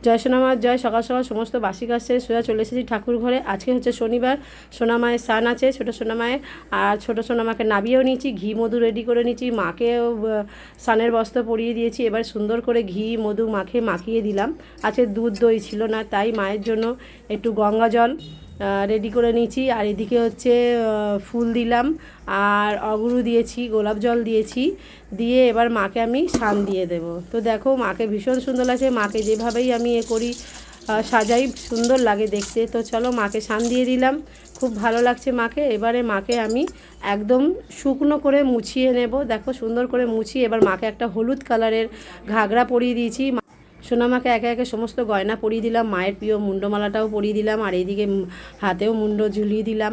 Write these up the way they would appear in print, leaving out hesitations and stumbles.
জয় সোনামার জয়। সকাল সকাল সমস্ত বাসি কাজ সেরে সোজা চলে এসেছি ঠাকুর ঘরে। আজকে হচ্ছে শনিবার, সোনামায়ের স্নান আছে ছোটো সোনামায়ের, আর ছোটো সোনামাকে নাবিয়েও নিয়েছি, ঘি মধু রেডি করে নিয়েছি, মাকেও স্নানের বস্ত্র পরিয়ে দিয়েছি। এবার সুন্দর করে ঘি মধু মাখিয়ে দিলাম। আজকে দুধ দই ছিল না, তাই মায়ের জন্য একটু গঙ্গা জল রেডি করে নিয়েছি। আর এদিকে হচ্ছে ফুল দিলাম, আর অগুরু দিয়েছি, গোলাপ জল দিয়েছি, দিয়ে এবার মাকে আমি স্নান দিয়ে দেবো। তো দেখো মাকে ভীষণ সুন্দর লাগছে, মাকে যেভাবেই আমি করি সাজাই সুন্দর লাগে দেখতে। তো চলো মাকে স্নান দিয়ে দিলাম, খুব ভালো লাগছে মাকে। এবারে মাকে আমি একদম শুকনো করে মুছিয়ে নেব। দেখো সুন্দর করে মুছিয়ে এবার মাকে একটা হলুদ কালারের ঘাগরা পরিয়ে দিয়েছি। সোনামাকে একে একে সমস্ত গয়না পরিয়ে দিলাম, মায়ের প্রিয় মুন্ডমালাটাও পরিয়ে দিলাম, আর এইদিকে হাতেও মুন্ড ঝুলিয়ে দিলাম,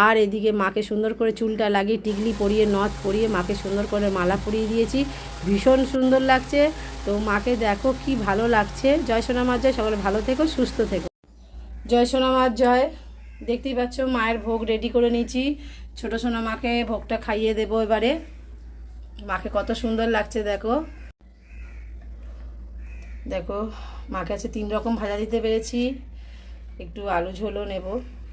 আর এদিকে মাকে সুন্দর করে চুলটা লাগিয়ে টিকলি পরিয়ে নথ পরিয়ে মাকে সুন্দর করে মালা পরিয়ে দিয়েছি। ভীষণ সুন্দর লাগছে। তো মাকে দেখো কি ভালো লাগছে। জয় সোনামার জয়। সকলে ভালো থেকো, সুস্থ থেকো। জয় সোনামার জয়। দেখতেই পাচ্ছ মায়ের ভোগ রেডি করে নিয়েছি। ছোটো সোনামাকে ভোগটা খাইয়ে দেবো এবারে। মাকে কত সুন্দর লাগছে দেখো। দেখো মাকে আছে 3 রকম ভাজা দিতে পেরেছি। একটু আলু ঝোলও নেব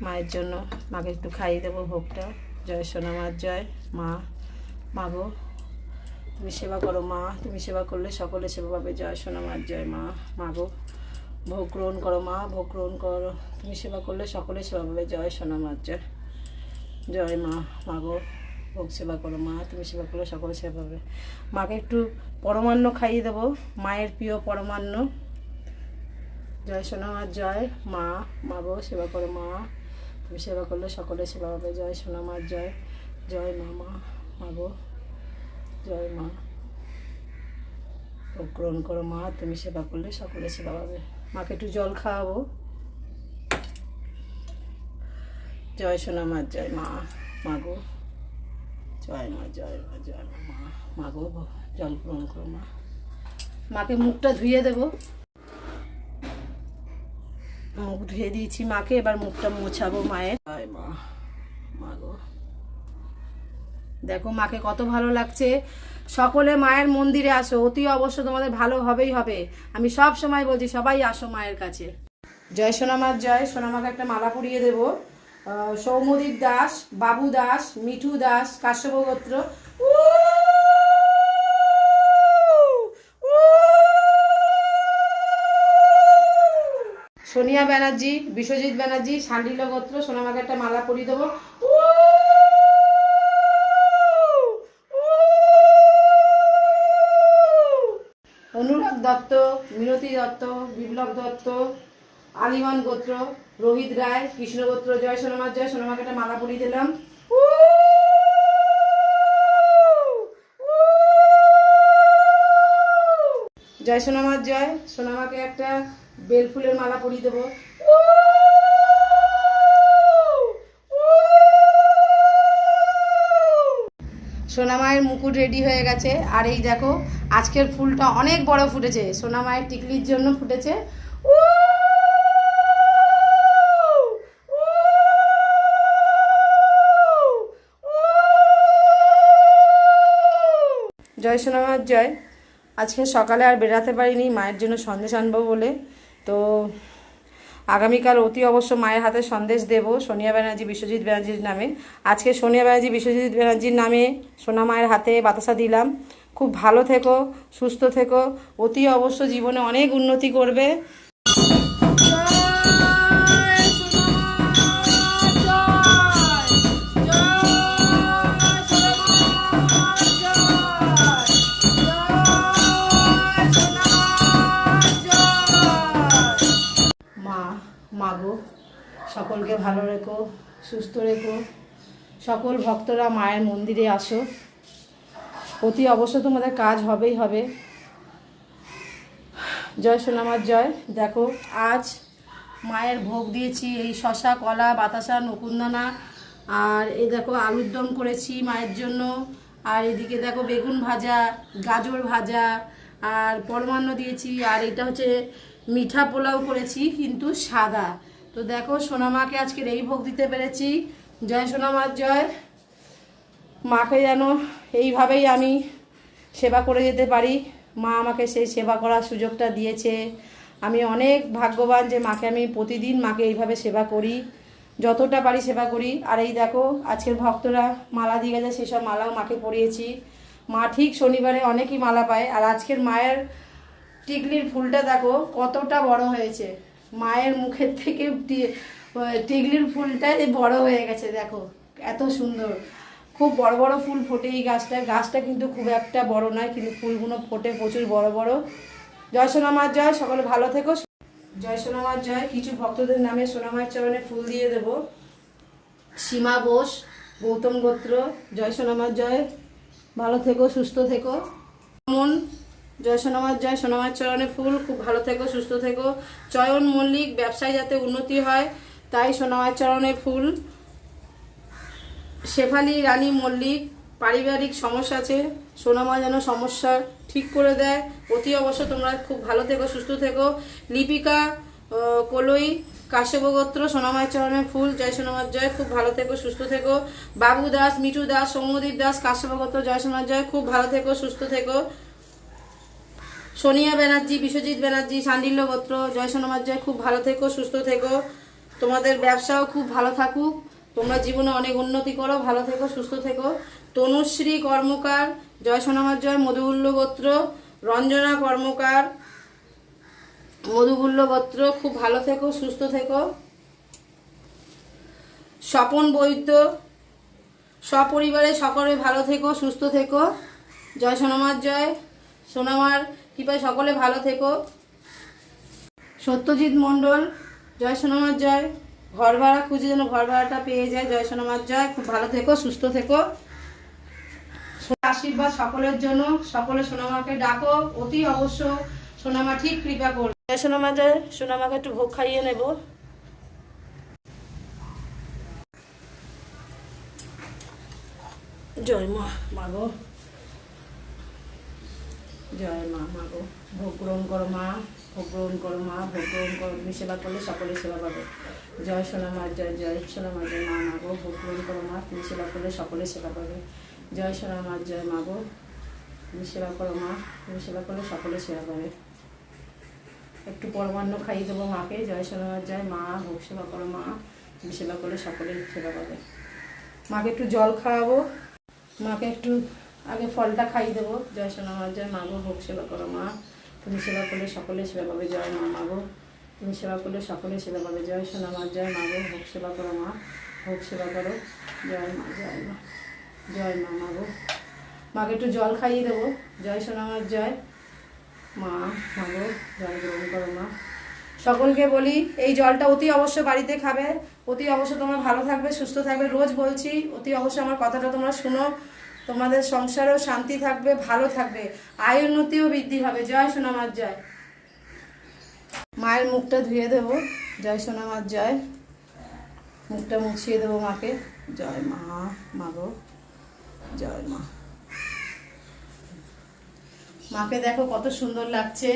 মায়ের জন্য, মাকে একটু খাইয়ে দেবো ভোগটা। জয় সোনামার জয়। মা গো তুমি সেবা করো মা, তুমি সেবা করলে সকলে সেবা পাবে। জয় সোনামার জয়। মা গো ভোগ গ্রহণ করো মা, ভোগ গ্রহণ করো, তুমি সেবা করলে সকলে সেবা পাবে। জয় সোনামার জয়। জয় মা গো ভোগ সেবা করো মা, তুমি সেবা করলে সকলে সেবা পাবে। মাকে একটু পরমান্ন খাইয়ে দেবো, মায়ের প্রিয় পরমান্ন। জয় সোনামার জয়। মা গো সেবা করো মা, তুমি সেবা করলে সকলে সেবা পাবে। জয় সোনামার জয়। জয় মা গো জয় মা, ভোগ গ্রহণ করো মা, তুমি সেবা করলে সকলে সেবা পাবে। মাকে একটু জল খাওয়াবো। জয় সোনামার জয়। মা গো জয় জয় মা গো জল গ্রহণ করো মা। মাকে মুখটা ধুয়ে দেবো, মুখ ধুয়ে দিয়েছি মাকে, এবার মুখটা মোছাবো মায়ের। জয় মা গো। দেখো মাকে কত ভালো লাগছে। সকলে মায়ের মন্দিরে আসো, অতি অবশ্য তোমাদের ভালো হবেই হবে। আমি সব সময় বলছি সবাই আসো মায়ের কাছে। জয় সোনামার জয়। সোনামাকে একটা মালা পরিয়ে দেবো। সৌম্যদীপ দাস, বাবু দাস, মিঠু দাস, কাশ্যপ গোত্র। সোনিয়া ব্যানার্জি, বিশ্বজিৎ ব্যানার্জি, শান্ডিল গোত্র। সোনামাকে একটা মালা পরিয়ে দেবো। অনুরাগ দত্ত, মিনতি দত্ত, বিপ্লব দত্ত, আলিমান গোত্র, রোহিত রায়, কৃষ্ণ গোত্র। জয় সোনামার জয়। সোনামাকে একটা মালা পরিয়ে দিলাম। জয় সোনামার জয়। সোনামাকে একটা বেলফুলের মালা পরিয়ে দেবো। সোনামায়ের মুকুট রেডি হয়ে গেছে। আর এই দেখো আজকের ফুলটা অনেক বড় ফুটেছে, সোনামায়ের টিকলির জন্য ফুটেছে। জয় সোনামার জয়। আজকে সকালে আর বেরাতে পারিনি, মায়ের জন্য সন্দেশ আনবো বলে। তো আগামীকাল অতি অবশ্য মায়ের হাতে সন্দেশ দেব, সোনিয়া ব্যানার্জি, বিশ্বজিৎ ব্যানার্জির নামে। আজকে সোনিয়া ব্যানার্জি, বিশ্বজিৎ ব্যানার্জির নামে সোনা মায়ের হাতে বাতাসা দিলাম। খুব ভালো থেকো, সুস্থ থেকো, অতি অবশ্য জীবনে অনেক উন্নতি করবে। মা গো সকলকে ভালো রেখো, সুস্থ রেখো। সকল ভক্তরা মায়ের মন্দিরে আসো, অতি অবশ্য তোমাদের কাজ হবেই হবে। জয় সোনামার জয়। দেখো আজ মায়ের ভোগ দিয়েছি, এই শশা, কলা, বাতাসা, নকুনদানা, আর এই দেখো আলুর দম করেছি মায়ের জন্য। আর এদিকে দেখো বেগুন ভাজা, গাজর ভাজা, আর পরমান্ন দিয়েছি। আর এটা হচ্ছে মিঠা পোলাও করেছি, কিন্তু সাদা। তো দেখো সোনামাকে আজকের এই ভোগ দিতে পেরেছি। জয় সোনামার জয়। মাকে যেন এইভাবেই আমি সেবা করে যেতে পারি। মা আমাকে সেই সেবা করার সুযোগটা দিয়েছে। আমি অনেক ভাগ্যবান যে মাকে আমি প্রতিদিন মাকে এইভাবে সেবা করি, যতটা পারি সেবা করি। আর এই দেখো আজকের ভক্তরা মালা দিয়ে গেছে, সেসব মালাও মাকে পরিয়েছি। মা ঠিক শনিবারে অনেকই মালা পায়। আর আজকের মায়ের টিকলির ফুলটা দেখো কতটা বড় হয়েছে, মায়ের মুখের থেকে টিকলির ফুলটা বড় হয়ে গেছে। দেখো এত সুন্দর, খুব বড় বড় ফুল ফোটে এই গাছটা কিন্তু খুব একটা বড় নয়, কিন্তু ফুলগুলো ফোটে প্রচুর বড় বড়। জয় সোনামার জয়, সকলে ভালো থেকো। জয় সোনামার জয়। কিছু ভক্তদের নামে সোনামায়ের চরণে ফুল দিয়ে দেব। সীমা বোস, গৌতম গোত্র, জয় সোনামার জয়, ভালো থেকো সুস্থ থেকো। মন, জয় সোনামার জয়, সোনামার চরণে ফুল, খুব ভালো থেকো সুস্থ থেকো। চয়ন মল্লিক, ব্যবসায় যাতে উন্নতি হয় তাই সোনামার চরণে ফুল। শেফালি রানী মল্লিক, পারিবারিক সমস্যা আছে, সোনামা যেন সমস্যা ঠিক করে দেয়, অতি অবশ্য তোমরা খুব ভালো থেকো সুস্থ থেকো। লিপিকা কলই, কাশ্যপগোত্র, সোনামায়ের চরণে ফুল, জয় সোনামার জয়, খুব ভালো থেকো সুস্থ থেকো। বাবু দাস, মিঠু দাস, সৌম্যদীপ দাস, কাশ্যপগোত্র, জয় সোনার জয়, খুব ভালো থেকো সুস্থ থেকো। সোনিয়া ব্যানার্জি, বিশ্বজিৎ ব্যানার্জি, শান্ডিল্য গোত্র, জয় সোনামার জয়, খুব ভালো থেকো সুস্থ থেকো। তোমাদের ব্যবসাও খুব ভালো থাকুক, তোমরা জীবনে অনেক উন্নতি করো, ভালো থেকো সুস্থ থেকো। তনুশ্রী কর্মকার, জয় সোনামার জয়, মধুগুল্য গোত্র, রঞ্জনা কর্মকার, মধুগুল্য গোত্র, খুব ভালো থেকো সুস্থ থেকো। স্বপন বৈদ্য, সপরিবারে সকলে ভালো থেকো সুস্থ থেকো, জয় সোনামার জয়, সোনামার কৃপায় সকলে ভালো থেকো। সত্যজিৎ মণ্ডল, জয় সোনামার জয়, ঘর ভাড়া খুঁজে যেন ঘর ভাড়াটা পেয়ে যায়, জয় সোনামার জয়, খুব ভালো থেকো সুস্থ থেকো। আশীর্বাদ সকলের জন্য, সকলে সোনামাকে ডাকো, অতি অবশ্য সোনামা ঠিক কৃপা করবে। জয় সোনামা জয়, সোনামাকে একটু ভোগ খাইয়ে নেব। জয় মা, মাগো জয় মা, মাগো ভোগ গ্রহণ করো মা, ভোগ গ্রহণ করো মা, ভোগ গ্রহণ করো। তুমি সেবা করলে সকলে সেবা পাবে। জয় সোনামার জয়, জয় সোনামার জয়, মা মাগো ভোগ গ্রহণ করো মা, তুমি সেবা করলে সকলে সেবা পাবে। জয় সোনামার জয়, মাগো তুমি সেবা করো মা, তুমি সেবা করলে সকলে সেবা পাবে। একটু পরমান্ন খাইয়ে দেবো মাকে। জয় সোনামার জয়, মা ভোগ সেবা করো মা, তুমি সেবা করলে সকলে সেবা পাবে। মাকে একটু জল খাওয়াবো, মাকে একটু আগে ফলটা খাইয়ে দেবো। জয় সোনামার জয়, মাগো ভোগ সেবা করো মা, তুমি সেবা করলে সকলে সেবা পাবে। জয় মা, মাগো তুমি সেবা করলে সকলে সেবা পাবে। জয় সোনামার জয়, মাগো ভোগ সেবা করো মা, ভোগ সেবা করো। জয় মা, জয় মা, জয় মা, মাগো মাকে একটু জল খাইয়ে দেবো। জয় সোনামার জয়, মা মাগো জল গ্রহণ করো মা। সকলকে বলি এই জলটা অতি অবশ্য বাড়িতে খাবে, অতি অবশ্য তোমরা ভালো থাকবে সুস্থ থাকবে। রোজ বলছি, অতি অবশ্য আমার কথাটা তোমরা শুনো, তোমাদের সংসারেও শান্তি থাকবে, ভালো থাকবে, আয় উন্নতিও বৃদ্ধি হবে। জয় সোনামার জয়। মায়ের মুখটা ধুয়ে দেবো। জয় সোনামার জয়, মুখটা মুছিয়ে দেবো মাকে। জয় মা, মাগো জয় মা। মাকে দেখো কত সুন্দর লাগছে।